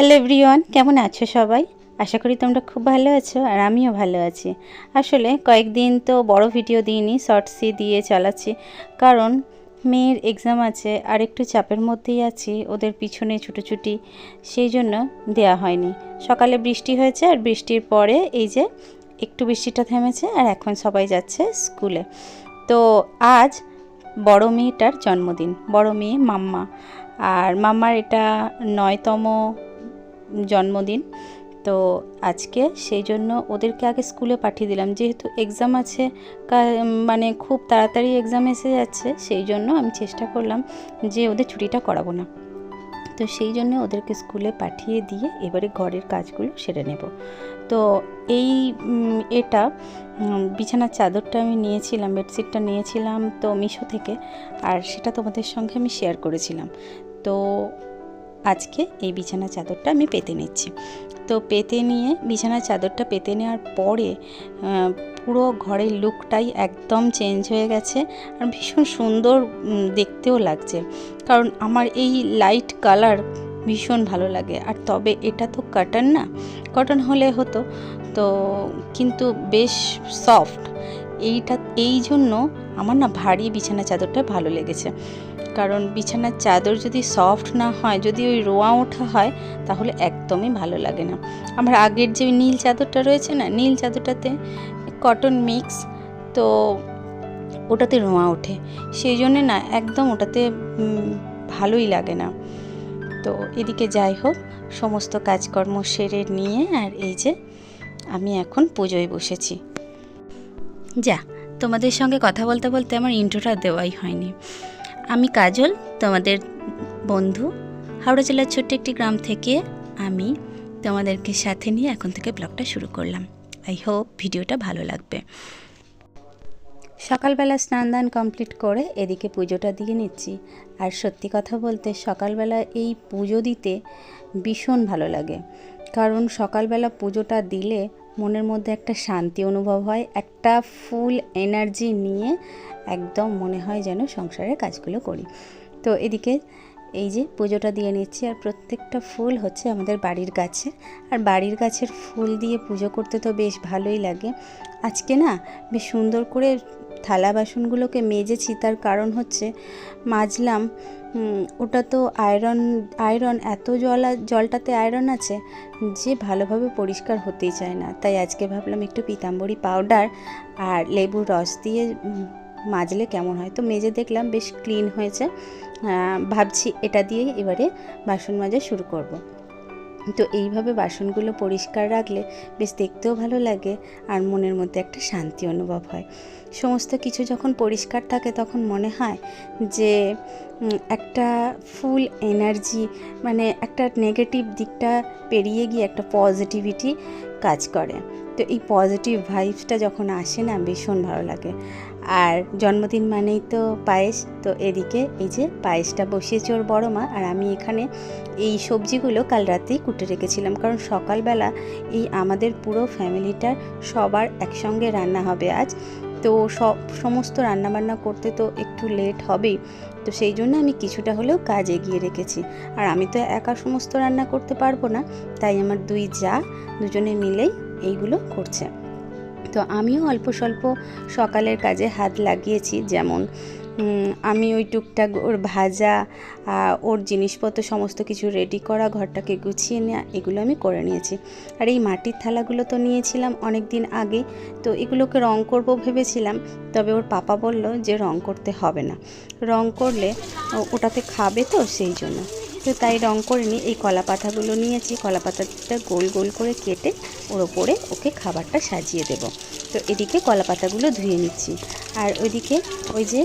Hello everyone, কেমন আছো সবাই? আশা করি তোমরা খুব ভালো আছো আর আমিও ভালো আছি। আসলে কয়েকদিন তো বড় ভিডিও দিইনি, শর্টসই দিয়ে চালাচ্ছি, কারণ মেয়ের এক্সাম আছে আর একটু চাপের মধ্যেই আছি, ওদের পিছনে ছুটোছুটি, সেই জন্য দেয়া হয়নি। সকালে বৃষ্টি হয়েছে আর বৃষ্টির পরে এই যে একটু বৃষ্টিটা থেমেছে আর এখন সবাই যাচ্ছে স্কুলে। তো আজ বড় মেয়েটার জন্মদিন, বড় মেয়ে মাম্মা, আর মাম্মার এটা 9তম জন্মদিন। তো আজকে সেই জন্য ওদেরকে আগে স্কুলে পাঠিয়ে দিলাম, যেহেতু এক্সাম আছে, মানে খুব তাড়াতাড়ি এক্সাম এসে যাচ্ছে, সেই জন্য আমি চেষ্টা করলাম যে ওদের ছুটিটা করাবো না। তো সেই জন্য ওদেরকে স্কুলে পাঠিয়ে দিয়ে এবারে ঘরের কাজগুলো সেরে নেব। তো এই এটা বিছানার চাদরটা আমি নিয়েছিলাম, বেডশিটটা নিয়েছিলাম তো মিশো থেকে, আর সেটা তোমাদের সঙ্গে আমি শেয়ার করেছিলাম। তো আজকে এই বিছানার চাদরটা আমি পেতে নিচ্ছি। তো পেতে নিয়ে বিছানার চাদরটা পেতে নেওয়ার পরে পুরো ঘরের লুকটাই একদম চেঞ্জ হয়ে গেছে আর ভীষণ সুন্দর দেখতেও লাগছে, কারণ আমার এই লাইট কালার ভীষণ ভালো লাগে। আর তবে এটা তো কটন না, কটন হলে হতো তো, কিন্তু বেশ সফট এইটা, এই জন্য আমার না ভারী বিছানার চাদরটা ভালো লেগেছে। কারণ বিছানার চাদর যদি সফট না হয়, যদি ওই রোয়া ওঠা হয়, তাহলে একদমই ভালো লাগে না। আমার আগের যে নীল চাদরটা রয়েছে না, নীল চাদরটাতে কটন মিক্স, তো ওটাতে রোয়া ওঠে, সেই জন্যে না একদম ওটাতে ভালোই লাগে না। তো এদিকে যাই হোক, সমস্ত কাজকর্ম সেরে নিয়ে আর এই যে আমি এখন পুজোয় বসেছি। যা, তোমাদের সঙ্গে কথা বলতে বলতে আমার ইন্ট্রোটা দেওয়াই হয়নি। আমি কাজল, তোমাদের বন্ধু, হাওড়া জেলার ছোট্ট একটি গ্রাম থেকে আমি তোমাদেরকে সাথে নিয়ে এখন থেকে ব্লগটা শুরু করলাম। আই হোপ ভিডিওটা ভালো লাগবে। সকালবেলা স্নান দান কমপ্লিট করে এদিকে পুজোটা দিয়ে নিচ্ছি। আর সত্যি কথা বলতে সকালবেলা এই পুজো দিতে ভীষণ ভালো লাগে, কারণ সকালবেলা পুজোটা দিলে মনের মধ্যে একটা শান্তি অনুভব হয়, একটা ফুল এনার্জি নিয়ে একদম মনে হয় যেন সংসারের কাজগুলো করি। তো এদিকে এই যে পুজোটা দিয়ে নিচ্ছি, আর প্রত্যেকটা ফুল হচ্ছে আমাদের বাড়ির গাছের, আর বাড়ির গাছের ফুল দিয়ে পুজো করতে তো বেশ ভালোই লাগে। আজকে না বেশ সুন্দর করে থালা বাসনগুলোকে মেজেছি, তার কারণ হচ্ছে মাজলাম, ওটা তো আয়রন এত জলটাতে আয়রন আছে যে ভালোভাবে পরিষ্কার হতেই চায় না। তাই আজকে ভাবলাম একটু পিতাম্বরী পাউডার আর লেবুর রস দিয়ে মাজলে কেমন হয়। তো মেজে দেখলাম বেশ ক্লিন হয়েছে, ভাবছি এটা দিয়ে এবারে বাসন মাজা শুরু করব। তো এইভাবে বাসনগুলো পরিষ্কার রাখলে বেশ দেখতেও ভালো লাগে আর মনের মধ্যে একটা শান্তি অনুভব হয়। সমস্ত কিছু যখন পরিষ্কার থাকে তখন মনে হয় যে একটা ফুল এনার্জি, মানে একটা নেগেটিভ দিকটা পেরিয়ে গিয়ে একটা পজিটিভিটি কাজ করে। তো এই পজিটিভ ভাইবসটা যখন আসে না, ভীষণ ভালো লাগে। আর জন্মদিন মানেই তো পায়েস, তো এদিকে এই যে পায়েসটা বসিয়েছে ওর বড় মা, আর আমি এখানে এই সবজিগুলো কাল রাতেই কুটে রেখেছিলাম, কারণ সকালবেলা এই আমাদের পুরো ফ্যামিলিটার সবার একসঙ্গে রান্না হবে আজ। তো সমস্ত রান্নাবান্না করতে তো একটু লেট হবেই, তো সেই জন্য আমি কিছুটা হলেও কাজ এগিয়ে রেখেছি। আর আমি তো একা সমস্ত রান্না করতে পারবো না, তাই আমার দুই জা দুজনে মিলেই এইগুলো করছে। তো আমিও অল্প স্বল্প সকালের কাজে হাত লাগিয়েছি, যেমন আমি ওই টুকটাক ওর ভাজা, ওর জিনিসপত্র সমস্ত কিছু রেডি করা, ঘরটাকে গুছিয়ে নেওয়া, এগুলো আমি করে নিয়েছি। আর এই মাটির থালাগুলো তো নিয়েছিলাম অনেক দিন আগে, তো এগুলোকে রং করব ভেবেছিলাম, তবে ওর পাপা বলল যে রং করতে হবে না, রং করলে ওটাতে খাবে, তো সেই জন্য তো তাই রং করিনি। এই কলা পাতাগুলো নিয়েছি, কলা পাতাটা গোল গোল করে কেটে ওর ওপরে ওকে খাবারটা সাজিয়ে দেব। তো এদিকে কলা পাতাগুলো ধুয়ে নিচ্ছি, আর ওইদিকে ওই যে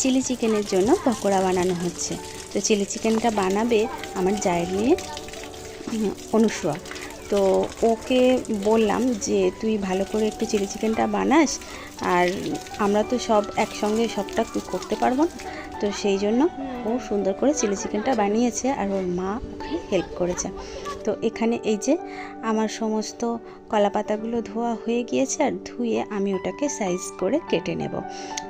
চিলি চিকেনের জন্য পকোড়া বানানো হচ্ছে। তো চিলি চিকেনটা বানাবে আমার জায়ের মেয়ে অনুসুয়া। তো ওকে বললাম যে তুই ভালো করে একটু চিলি চিকেনটা বানাস, আর আমরা তো সব একসঙ্গে সবটা করতে পারবো না, তো সেই জন্য ও সুন্দর করে চিলি চিকেনটা বানিয়েছে আর ওর মা ওখানে হেল্প করেছে। তো এখানে এই যে আমার সমস্ত কলা পাতাগুলো ধোয়া হয়ে গিয়েছে, আর ধুয়ে আমি ওটাকে সাইজ করে কেটে নেব।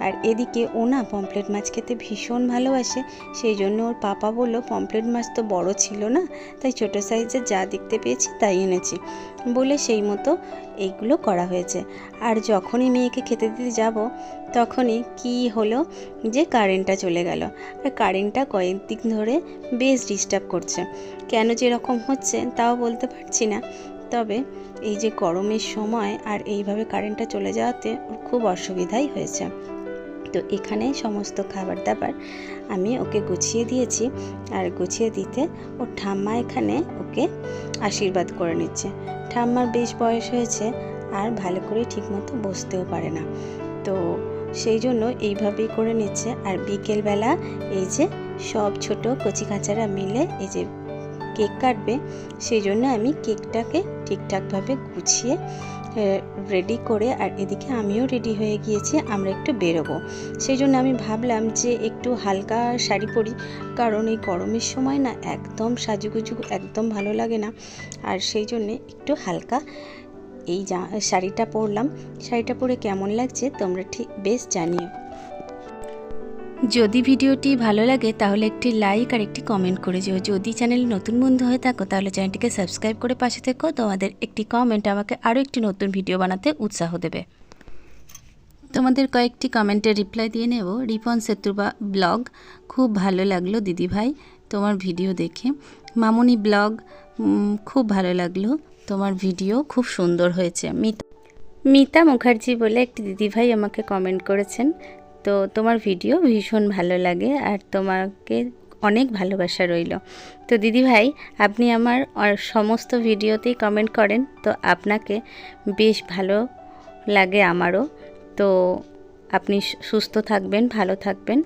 আর এদিকে ও না পমফ্রেট মাছ খেতে ভীষণ ভালোবাসে, সেই জন্য ওর পাপা বললো পমফ্রেট মাছ তো বড় ছিল না, তাই ছোটো সাইজের যা দেখতে পেয়েছি তাই এনেছি বলে সেই মতো এইগুলো করা হয়েছে। আর যখনই মেয়েকে খেতে দিতে যাব তখনই কি হলো যে কারেন্টটা চলে গেল। আর কারেন্টটা কয়েকদিন ধরে বেশ ডিস্টার্ব করছে, কেন যে এরকম হচ্ছে তাও বলতে পারছি না। তবে এই যে গরমের সময় আর এইভাবে কারেন্টটা চলে যাওয়াতে ওর খুব অসুবিধাই হয়েছে। তো এখানে সমস্ত খাবার দাবার আমি ওকে গুছিয়ে দিয়েছি, আর গুছিয়ে দিতে ওর ঠাম্মা এখানে ওকে আশীর্বাদ করে নিচ্ছে। ঠাম্মার বেশ বয়স হয়েছে আর ভালো করে ঠিকমতো বসতেও পারে না, তো সেই জন্য এইভাবেই করে নিচ্ছে। আর বিকেলবেলা এই যে সব ছোট কচি কাচারা মিলে এই যে কেক কাটবে, সেই জন্য আমি কেকটাকে ঠিকঠাকভাবে গুছিয়ে রেডি করে, আর এদিকে আমিও রেডি হয়ে গিয়েছি, আমরা একটু বেরোবো। সেই জন্য আমি ভাবলাম যে একটু হালকা শাড়ি পরি, কারণ এই গরমের সময় না একদম সাজুগুজু একদম ভালো লাগে না, আর সেই জন্যে একটু হালকা এই শাড়িটা পরলাম। শাড়িটা পরে কেমন লাগছে তোমরা ঠিক বেশ জানিও। যদি ভিডিওটি ভালো লাগে তাহলে একটি লাইক আর একটি কমেন্ট করে যেও। যদি চ্যানেলে নতুন বন্ধু হয়ে থাকো তাহলে চ্যানেলটিকে সাবস্ক্রাইব করে পাশে থেকো। তোমাদের একটি কমেন্ট আমাকে আরও একটি নতুন ভিডিও বানাতে উৎসাহ দেবে। তোমাদের কয়েকটি কমেন্টের রিপ্লাই দিয়ে নেব। রিপন সেতুবা ব্লগ, খুব ভালো লাগলো দিদিভাই তোমার ভিডিও দেখে। মামুনি ব্লগ, খুব ভালো লাগলো তোমার ভিডিও, খুব সুন্দর হয়েছে। মিতা মুখার্জি বলে একটি দিদিভাই আমাকে কমেন্ট করেছেন, তো তোমার ভিডিও ভীষণ ভালো লাগে আর তোমাকে অনেক ভালোবাসা রইল। তো দিদিভাই আপনি আমার সমস্ত ভিডিওতেই কমেন্ট করেন, তো আপনাকে বেশ ভালো লাগে আমারও। তো আপনি সুস্থ থাকবেন, ভালো থাকবেন,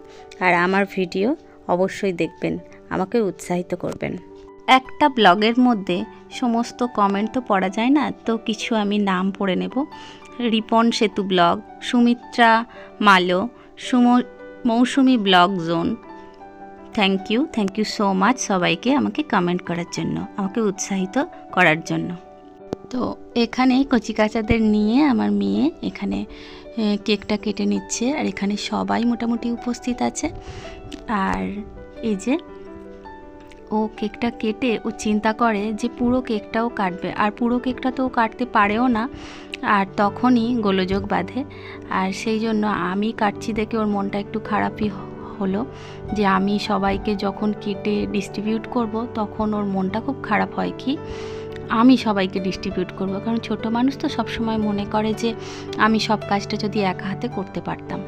আর আমার ভিডিও অবশ্যই দেখবেন, আমাকে উৎসাহিত করবেন। একটা ব্লগের মধ্যে সমস্ত কমেন্ট তো পড়া যায় না, তো কিছু আমি নাম পড়ে নেব। Ripon Setu blog, Sumitra Malo, Mousumi blog zone, thank you so much সবাইকে আমাকে কমেন্ট করার জন্য, আমাকে উৎসাহিত করার জন্য। তো এখানে কচিকাচাদের নিয়ে আমার মেয়ে এখানে কেকটা কেটে নিচ্ছে, আর এখানে সবাই মোটামুটি উপস্থিত আছে। আর এই যে ও কেকটা কেটে ও চিন্তা করে যে পুরো কেকটাও কাটবে, আর পুরো কেকটা তো ও কাটতে পারেও না, আর তখনই গোলযোগ বাঁধে। আর সেই জন্য আমি কাটছি দেখে ওর মনটা একটু খারাপই হলো, যে আমি সবাইকে যখন কেটে ডিস্ট্রিবিউট করব তখন ওর মনটা খুব খারাপ হয়, কি আমি সবাইকে ডিস্ট্রিবিউট করব, কারণ ছোট মানুষ তো সবসময় মনে করে যে আমি সব কাজটা যদি একা হাতে করতে পারতাম।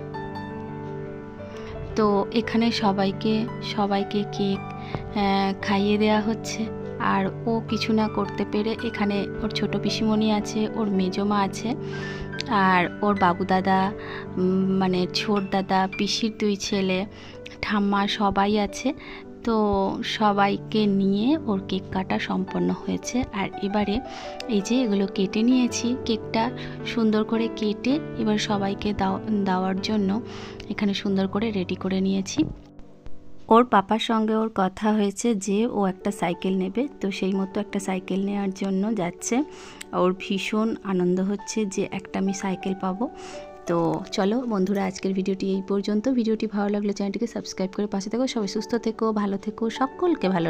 তো এখানে সবাইকে কেক খাইয়ে দেওয়া হচ্ছে, আর ও কিছু না করতে পেরে এখানে ওর ছোট পিসিমণি আছে, ওর মেজমা আছে, আর ওর বাবু দাদা মানে ছোট দাদা, পিসির 2 ছেলে, ঠাম্মা সবাই আছে। তো সবাইকে নিয়ে ওর কেক কাটা সম্পন্ন হয়েছে। আর এবারে এই যে এগুলো কেটে নিয়েছি, কেকটা সুন্দর করে কেটে এবার সবাইকে দেওয়ার জন্য এখানে সুন্দর করে রেডি করে নিয়েছি। ওর পাপার সঙ্গে ওর কথা হয়েছে যে ও একটা সাইকেল নেবে, তো সেই মতো একটা সাইকেল নেওয়ার জন্য যাচ্ছে। ওর ভীষণ আনন্দ হচ্ছে যে একটা আমি সাইকেল পাবো। তো চলো বন্ধুরা, আজকের ভিডিওটি এই পর্যন্ত। ভিডিওটি ভালো লাগলে চ্যানেলটিকে সাবস্ক্রাইব করে পাশে থেকো। সবাই সুস্থ থেকো, ভালো থেকো, সকলকে ভালো